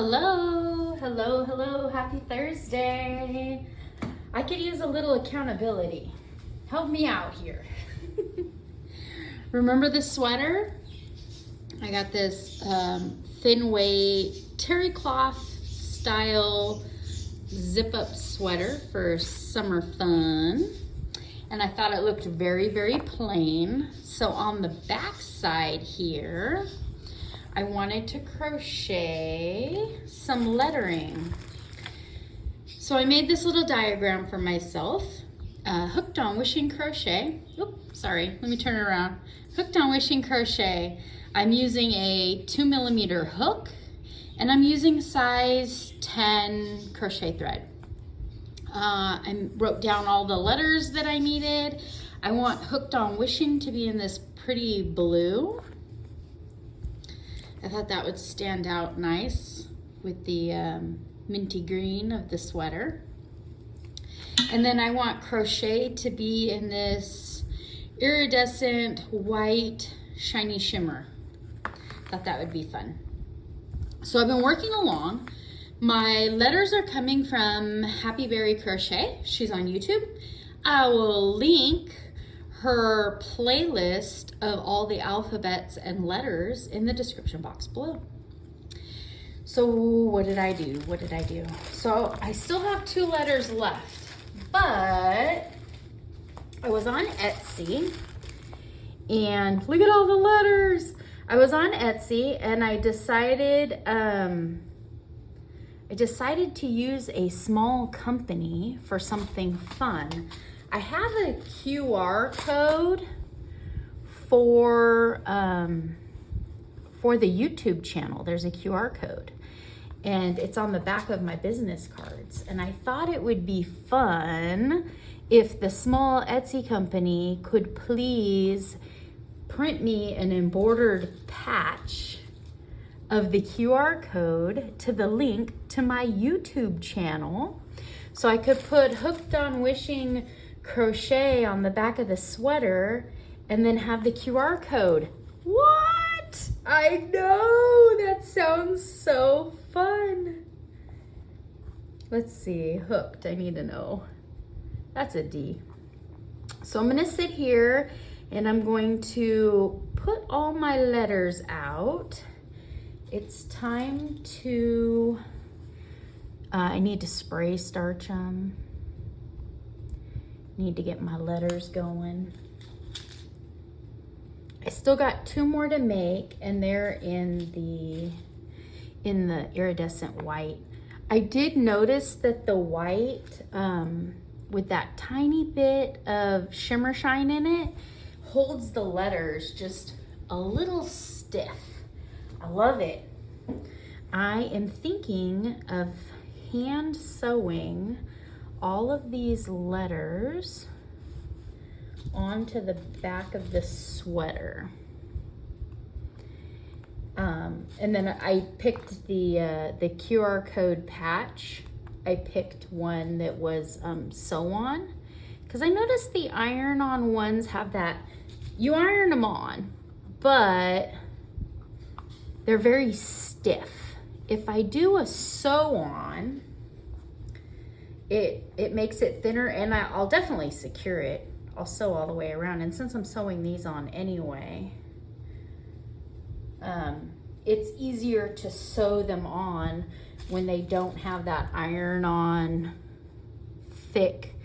Hello, hello, hello, happy Thursday. I could use a little accountability. Help me out here. Remember this sweater? I got this thin weight terry cloth style zip up sweater for summer fun. And I thought it looked very, very plain. So on the back side here, I wanted to crochet some lettering. So I made this little diagram for myself. Hooked on Wishing Crochet. Oops, sorry, let me turn it around. Hooked on Wishing Crochet. I'm using a 2mm hook and I'm using size 10 crochet thread. I wrote down all the letters that I needed. I want Hooked on Wishing to be in this pretty blue. I thought that would stand out nice with the minty green of the sweater. And then I want crochet to be in this iridescent white shiny shimmer. Thought that would be fun. So I've been working along. My letters are coming from Berry Crochet. She's on YouTube. I will link her playlist of all the alphabets and letters in the description box below. So what did I do? So I still have 2 letters left, but I was on Etsy and look at all the letters. I was on Etsy and I decided to use a small company for something fun. I have a QR code for the YouTube channel. There's a QR code and it's on the back of my business cards. And I thought it would be fun if the small Etsy company could please print me an embroidered patch of the QR code to the link to my YouTube channel. So I could put Hooked on Wishing Crochet on the back of the sweater and then have the QR code. What? I know, that sounds so fun. Let's see, hooked, I need to know. That's a D. So I'm gonna sit here and I'm going to put all my letters out. It's time to, I need to spray starch them. Need to get my letters going. I still got 2 more to make and they're in the iridescent white. I did notice that the white with that tiny bit of shimmer shine in it holds the letters just a little stiff. I love it. I am thinking of hand sewing all of these letters onto the back of the sweater. And then I picked the QR code patch. I picked one that was sew on, because I noticed the iron-on ones have that, you iron them on, but they're very stiff. If I do a sew on, it makes it thinner, and I'll definitely secure it. I'll sew all the way around, and since I'm sewing these on anyway, it's easier to sew them on when they don't have that iron-on thick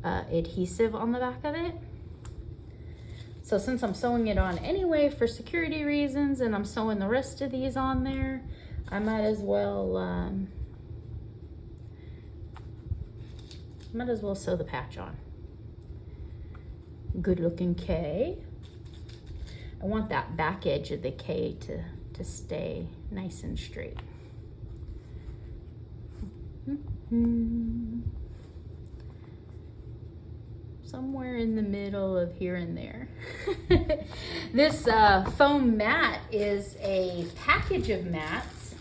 adhesive on the back of it. So since I'm sewing it on anyway for security reasons, and I'm sewing the rest of these on there, I might as well sew the patch on. Good looking K. I want that back edge of the K to stay nice and straight. Somewhere in the middle of here and there. This foam mat is a package of mats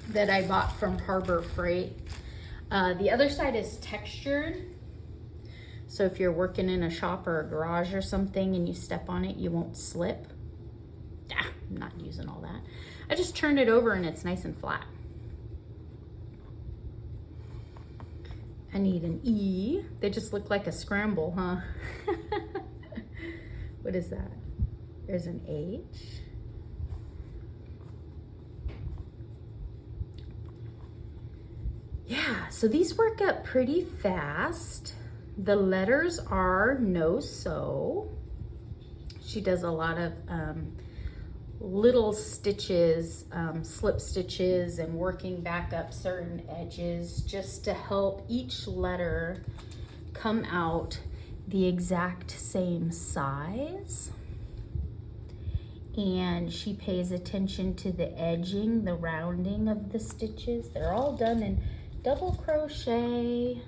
that I bought from Harbor Freight. The other side is textured, so if you're working in a shop or a garage or something and you step on it, you won't slip. I'm not using all that. I just turned it over and it's nice and flat. I need an E. They just look like a scramble, huh? What is that? There's an H. Yeah, so these work up pretty fast. The letters are no sew. She does a lot of little stitches, slip stitches, and working back up certain edges just to help each letter come out the exact same size. And she pays attention to the edging, the rounding of the stitches. They're all done in double crochet.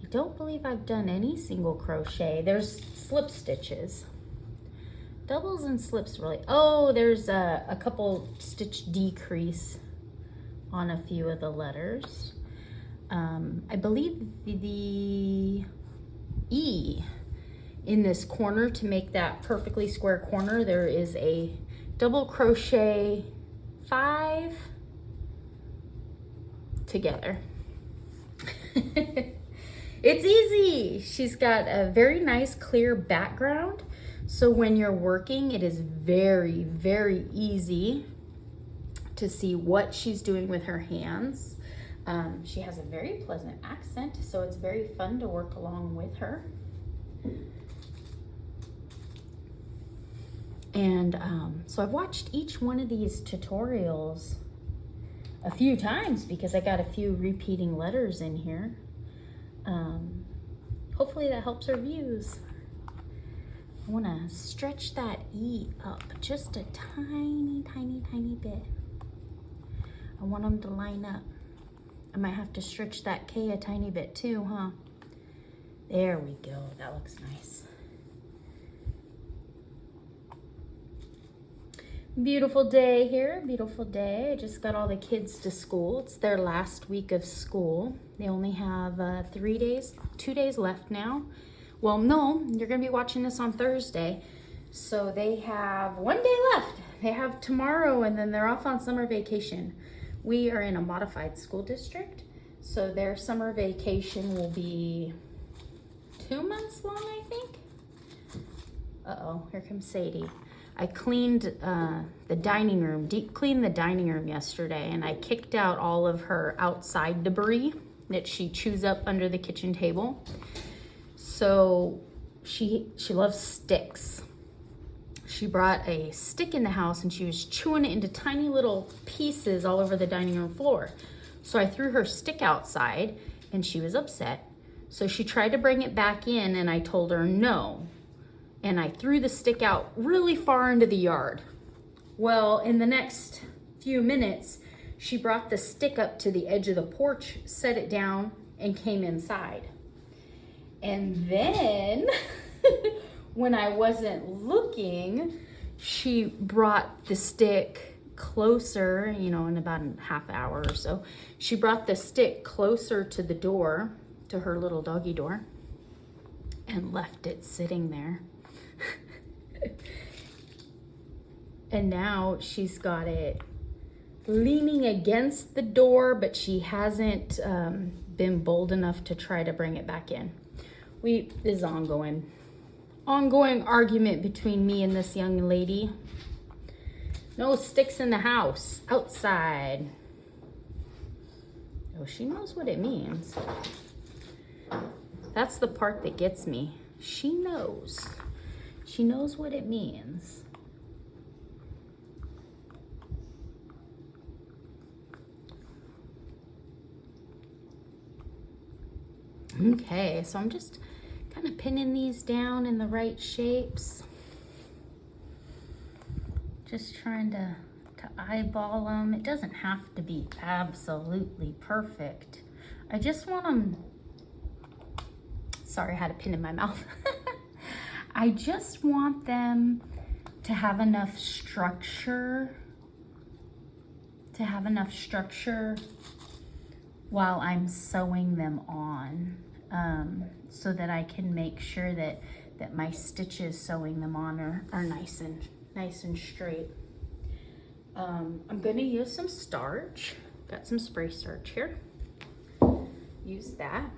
I don't believe I've done any single crochet. There's slip stitches. Doubles and slips really. Oh, there's a couple stitch decrease on a few of the letters. I believe the E in this corner, to make that perfectly square corner, there is a double crochet 5 together. It's easy. She's got a very nice clear background, so when you're working, it is very, very easy to see what she's doing with her hands. She has a very pleasant accent, so it's very fun to work along with her. And so I've watched each one of these tutorials a few times because I got a few repeating letters in here. Hopefully that helps her views. I want to stretch that E up just a tiny, tiny, tiny bit. I want them to line up. I might have to stretch that K a tiny bit too, huh? There we go. That looks nice. Beautiful day here, beautiful day. I just got all the kids to school. It's their last week of school. They only have 2 days left now. Well, no, you're gonna be watching this on Thursday. So they have 1 day left. They have tomorrow and then they're off on summer vacation. We are in a modified school district, so their summer vacation will be 2 months long, I think. Uh-oh, here comes Sadie. I cleaned the dining room, deep cleaned the dining room yesterday, and I kicked out all of her outside debris that she chews up under the kitchen table. So she loves sticks. She brought a stick in the house and she was chewing it into tiny little pieces all over the dining room floor. So I threw her stick outside and she was upset. So she tried to bring it back in and I told her no. And I threw the stick out really far into the yard. Well, in the next few minutes, she brought the stick up to the edge of the porch, set it down, and came inside. And then, when I wasn't looking, she brought the stick closer, in about a half hour or so. She brought the stick closer to the door, to her little doggy door, and left it sitting there. And now she's got it leaning against the door, but she hasn't been bold enough to try to bring it back in. This is ongoing argument between me and this young lady. No sticks in the house, outside. Oh, she knows what it means. That's the part that gets me. She knows what it means. Okay, so I'm just kind of pinning these down in the right shapes. Just trying to eyeball them. It doesn't have to be absolutely perfect. I just want them, sorry, I had a pin in my mouth. I just want them to have enough structure, while I'm sewing them on, so that I can make sure that my stitches sewing them on are nice and straight. I'm gonna use some starch. Got some spray starch here. use that.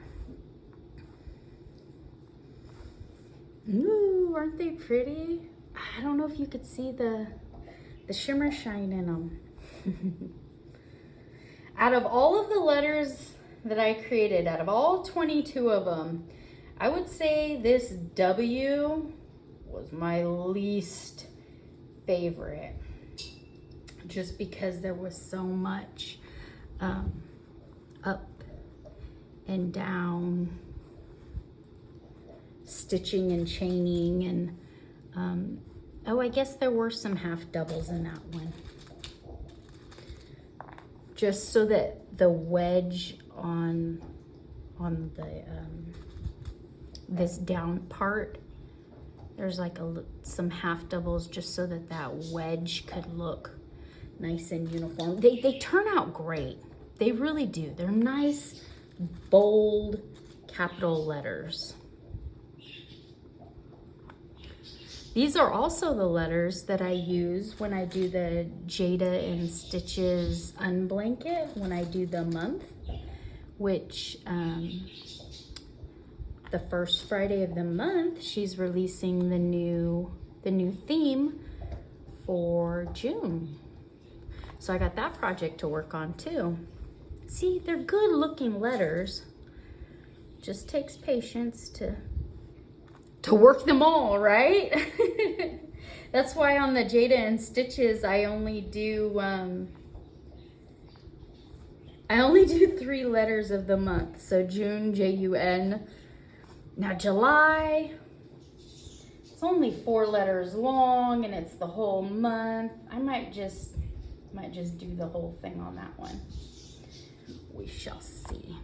Ooh, aren't they pretty? I don't know if you could see the shimmer shine in them. Out of all of the letters that I created, out of all 22 of them, I would say this W was my least favorite, just because there was so much up and down stitching and chaining, and oh, I guess there were some half doubles in that one, just so that the wedge on the this down part, there's like some half doubles, just so that that wedge could look nice and uniform. They turn out great. They really do. They're nice, bold, capital letters. These are also the letters that I use when I do the Jada and Stitches unblanket, when I do the month, which the first Friday of the month, she's releasing the new theme for June. So I got that project to work on too. See, they're good looking letters. Just takes patience to work them all, right? That's why on the Jada and Stitches, I only do 3 letters of the month. So June, Jun. Now July, it's only 4 letters long, and it's the whole month. I might just do the whole thing on that one. We shall see.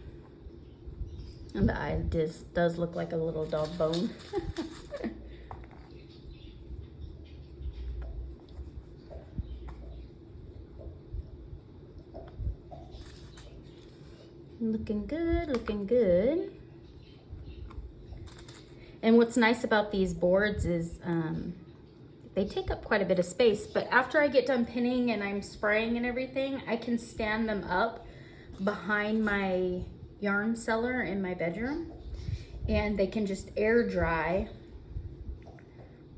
And the eye does look like a little dog bone. Looking good, looking good. And what's nice about these boards is they take up quite a bit of space, but after I get done pinning and I'm spraying and everything, I can stand them up behind my yarn cellar in my bedroom, and they can just air dry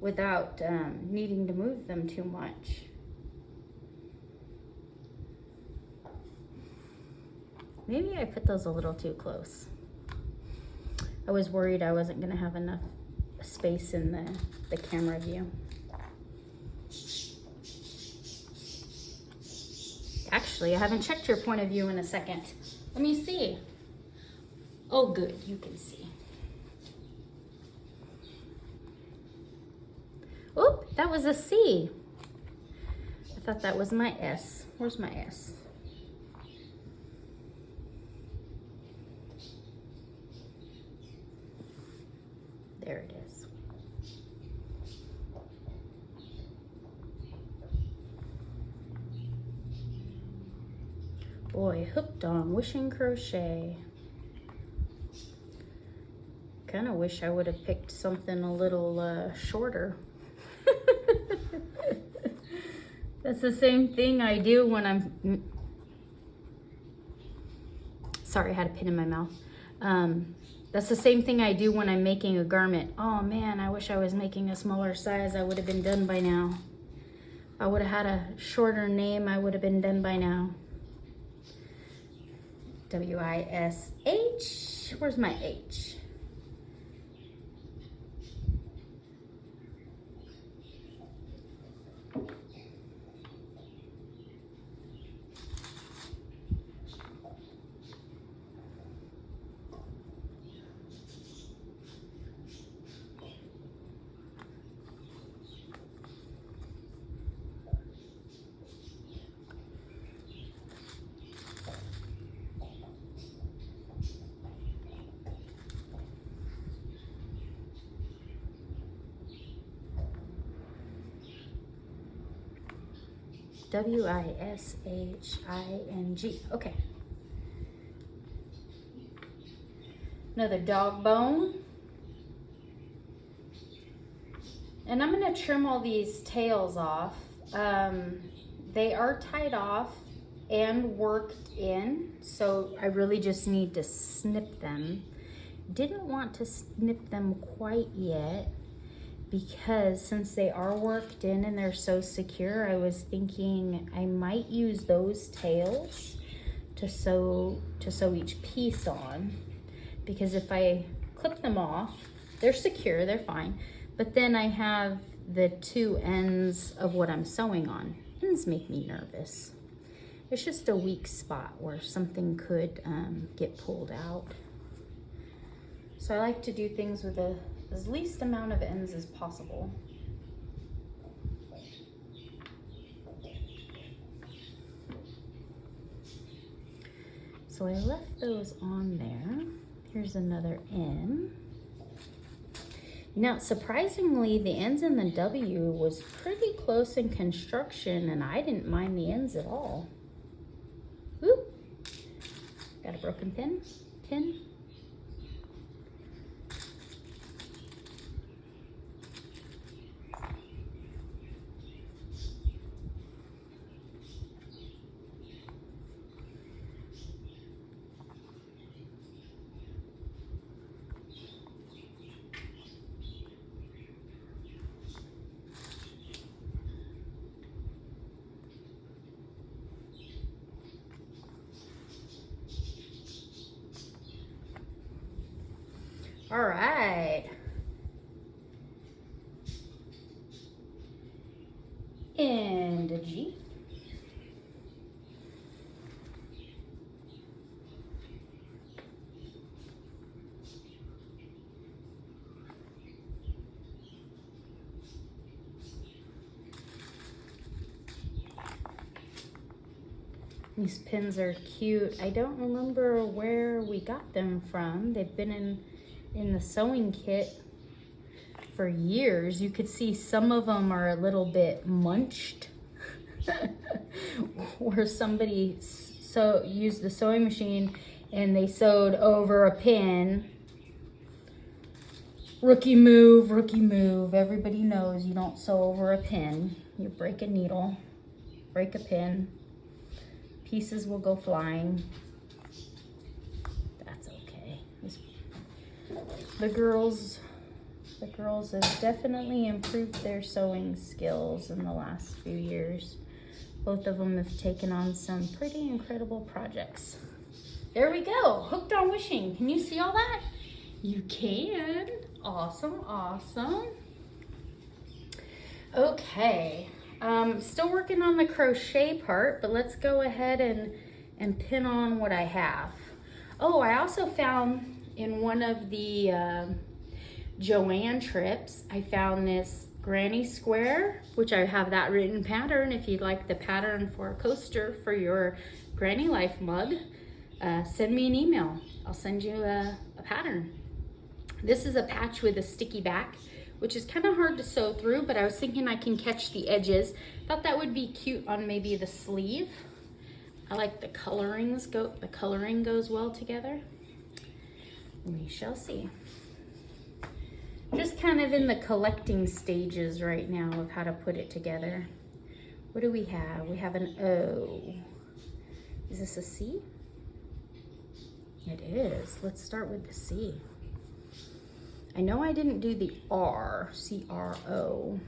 without needing to move them too much. Maybe I put those a little too close. I was worried I wasn't gonna have enough space in the camera view. Actually, I haven't checked your point of view in a second. Let me see. Oh, good, you can see. Oop, that was a C. I thought that was my S. Where's my S? There it is. Boy, hooked on wishing crochet. Kind of wish I would have picked something a little shorter. That's the same thing I do when I'm... Sorry, I had a pin in my mouth. That's the same thing I do when I'm making a garment. Oh man, I wish I was making a smaller size. I would have been done by now. If I would have had a shorter name, I would have been done by now. W-I-S-H. Where's my H? W-I-S-H-I-N-G. Okay. Another dog bone. And I'm going to trim all these tails off. They are tied off and worked in, so I really just need to snip them. Didn't want to snip them quite yet because since they are worked in and they're so secure, I was thinking I might use those tails to sew each piece on, because if I clip them off, they're secure, they're fine, but then I have the two ends of what I'm sewing on. Ends make me nervous. It's just a weak spot where something could get pulled out. So I like to do things with as least amount of ends as possible. So I left those on there. Here's another end. Now, surprisingly, the ends in the W was pretty close in construction, and I didn't mind the ends at all. Whoop! Got a broken pin. All right. And a G. These pins are cute. I don't remember where we got them from. They've been in the sewing kit for years. You could see some of them are a little bit munched where somebody used the sewing machine and they sewed over a pin. Rookie move, rookie move. Everybody knows you don't sew over a pin. You break a needle, break a pin, pieces will go flying. That's okay. The girls have definitely improved their sewing skills in the last few years. Both of them have taken on some pretty incredible projects. There we go, hooked on wishing. Can you see all that? You can. Awesome, awesome. Okay, still working on the crochet part, but let's go ahead and pin on what I have. Oh, I also found in one of the Joanne trips, I found this granny square, which I have that written pattern. If you'd like the pattern for a coaster for your granny life mug, send me an email. I'll send you a pattern. This is a patch with a sticky back, which is kind of hard to sew through, but I was thinking I can catch the edges. Thought that would be cute on maybe the sleeve. I like the colorings, the coloring goes well together. We shall see. Just kind of in the collecting stages right now of how to put it together. What do we have? We have an O. Is this a C? It is. Let's start with the C. I know I didn't do the R, C-R-O.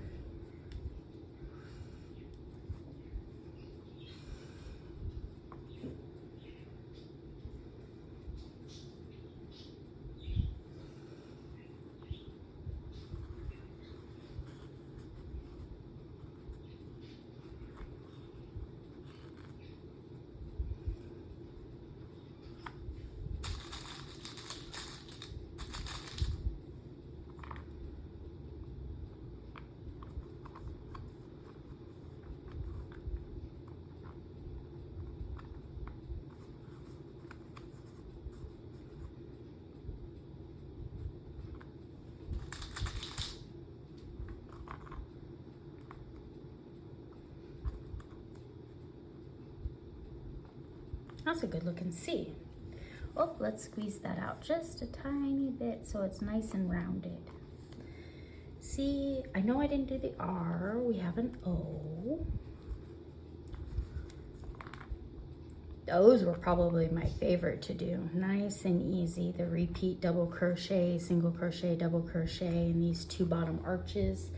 That's a good looking C. Oh, let's squeeze that out just a tiny bit so it's nice and rounded. C, I know I didn't do the R, we have an O. Those were probably my favorite to do. Nice and easy. The repeat double crochet, single crochet, double crochet, and these 2 bottom arches,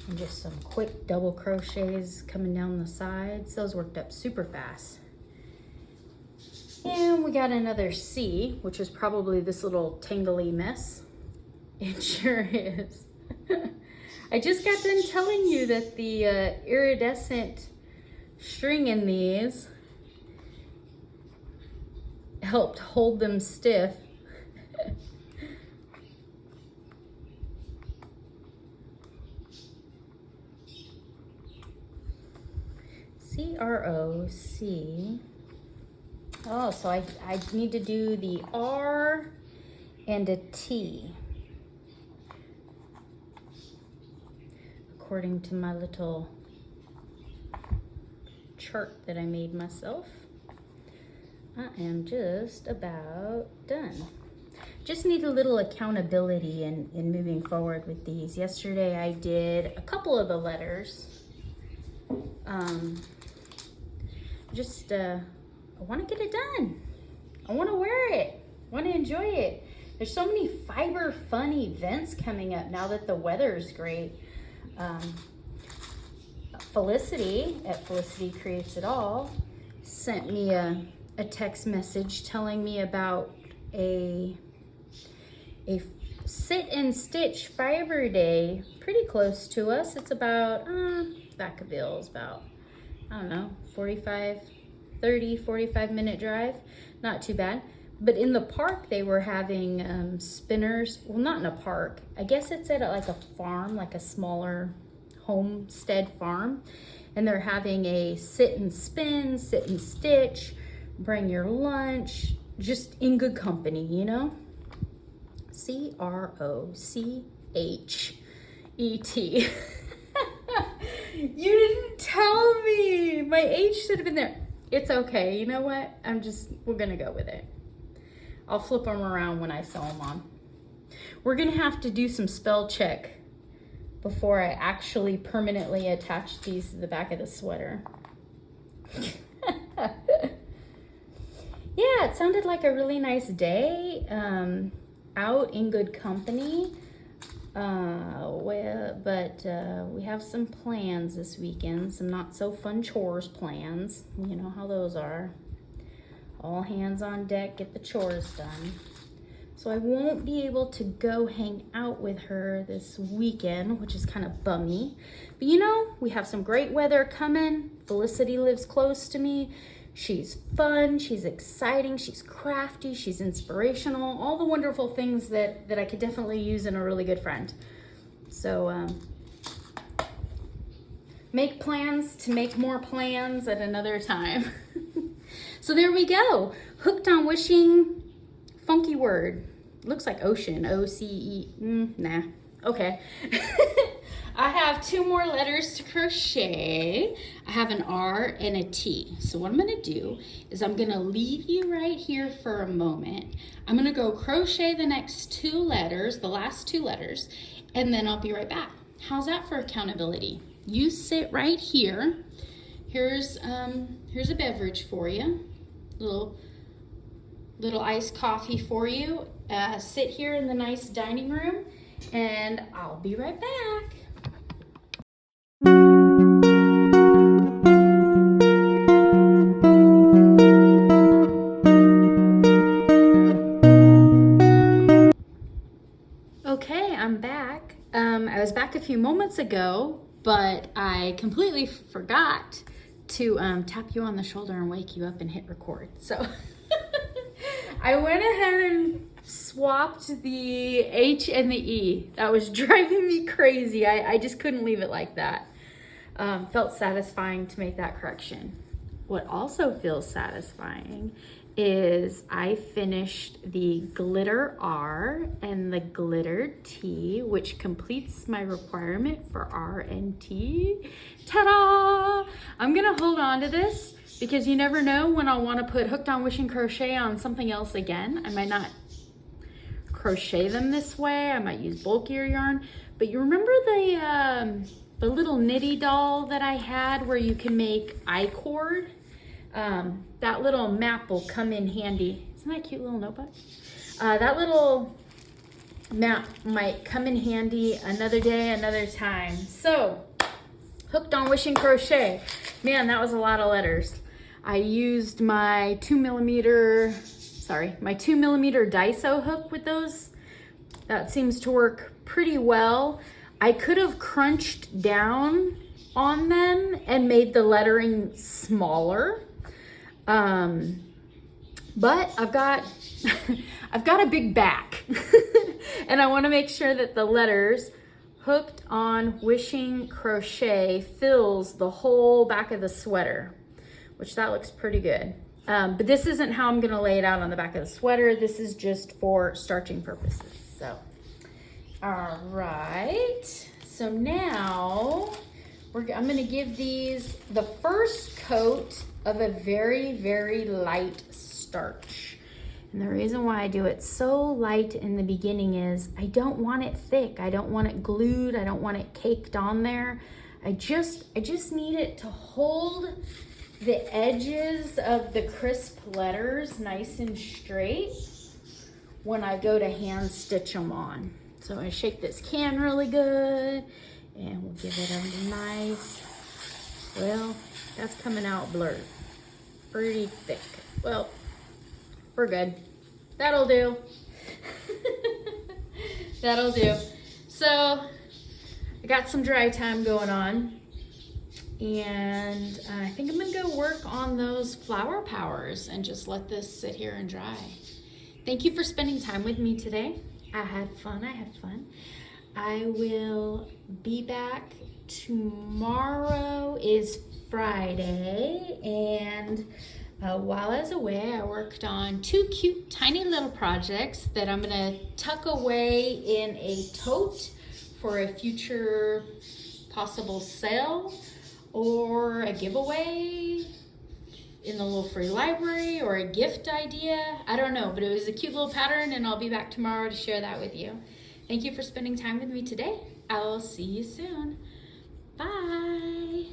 and just some quick double crochets coming down the sides. Those worked up super fast. And we got another C, which is probably this little tangly mess. It sure is. I just got done telling you that the iridescent string in these helped hold them stiff. C-R-O-C. Oh, so I need to do the R and a T, according to my little chart that I made myself. I am just about done. Just need a little accountability in moving forward with these. Yesterday I did a couple of the letters. I want to get it done. I want to wear it. I want to enjoy it. There's so many fiber fun events coming up now that the weather's great. Felicity at Felicity Creates It All sent me a text message telling me about a sit and stitch fiber day pretty close to us. It's about Vacaville is about, I don't know, 45 minute drive. Not too bad. But in the park they were having spinners. Well, not in a park, I guess it's at like a farm, like a smaller homestead farm, and they're having a sit and spin, sit and stitch, bring your lunch, just in good company, you know. C-R-O-C-H-E-T. You didn't tell me. My H should have been there. It's okay. You know what? We're gonna go with it. I'll flip them around when I sew them on. We're gonna have to do some spell check before I actually permanently attach these to the back of the sweater. Yeah, it sounded like a really nice day, out in good company. But we have some plans this weekend, some not so fun chores plans. You know how those are. All hands on deck, get the chores done. So I won't be able to go hang out with her this weekend, which is kind of bummy. But you know, we have some great weather coming. Felicity lives close to me. She's fun, she's exciting, she's crafty, she's inspirational, all the wonderful things that I could definitely use in a really good friend. So make plans to make more plans at another time. So there we go. Hooked on Wishing, funky word. Looks like ocean, O-C-E, nah, okay. I have 2 more letters to crochet. I have an R and a T. So what I'm gonna do is I'm gonna leave you right here for a moment. I'm gonna go crochet the next 2 letters, the last 2 letters, and then I'll be right back. How's that for accountability? You sit right here. Here's a beverage for you. Little iced coffee for you. Sit here in the nice dining room, and I'll be right back. Okay, I'm back. I was back a few moments ago, but I completely forgot to tap you on the shoulder and wake you up and hit record. So I went ahead and swapped the H and the E. That was driving me crazy. I just couldn't leave it like that. Felt satisfying to make that correction. What also feels satisfying is I finished the glitter R and the glitter T, which completes my requirement for R and T. Ta-da! I'm gonna hold on to this because you never know when I'll want to put Hooked on Wishing Crochet on something else again. I might not crochet them this way. I might use bulkier yarn. But you remember the little knitty doll that I had where you can make I-cord? That little map will come in handy. Isn't that a cute little notebook? That little map might come in handy another day, another time. So, hooked on wishing crochet. Man, that was a lot of letters. I used my 2mm Daiso hook with those. That seems to work pretty well. I could have crunched down on them and made the lettering smaller. But I've got a big back and I want to make sure that the letters hooked on wishing crochet fills the whole back of the sweater, which that looks pretty good. But this isn't how I'm going to lay it out on the back of the sweater. This is just for starching purposes. So, all right. So now I'm going to give these the first coat of a very, very light starch. And the reason why I do it so light in the beginning is I don't want it thick. I don't want it glued. I don't want it caked on there. I just need it to hold the edges of the crisp letters nice and straight when I go to hand stitch them on. So I shake this can really good and we'll give it a nice, well, that's coming out blurred. Pretty thick. Well, we're good. That'll do. That'll do. So I got some dry time going on and I think I'm gonna go work on those flower powers and just let this sit here and dry. Thank you for spending time with me today. I had fun. I will be back tomorrow is Friday, and while I was away, I worked on 2 cute, tiny little projects that I'm gonna tuck away in a tote for a future possible sale or a giveaway in the little free library or a gift idea. I don't know, but it was a cute little pattern and I'll be back tomorrow to share that with you. Thank you for spending time with me today. I'll see you soon. Bye.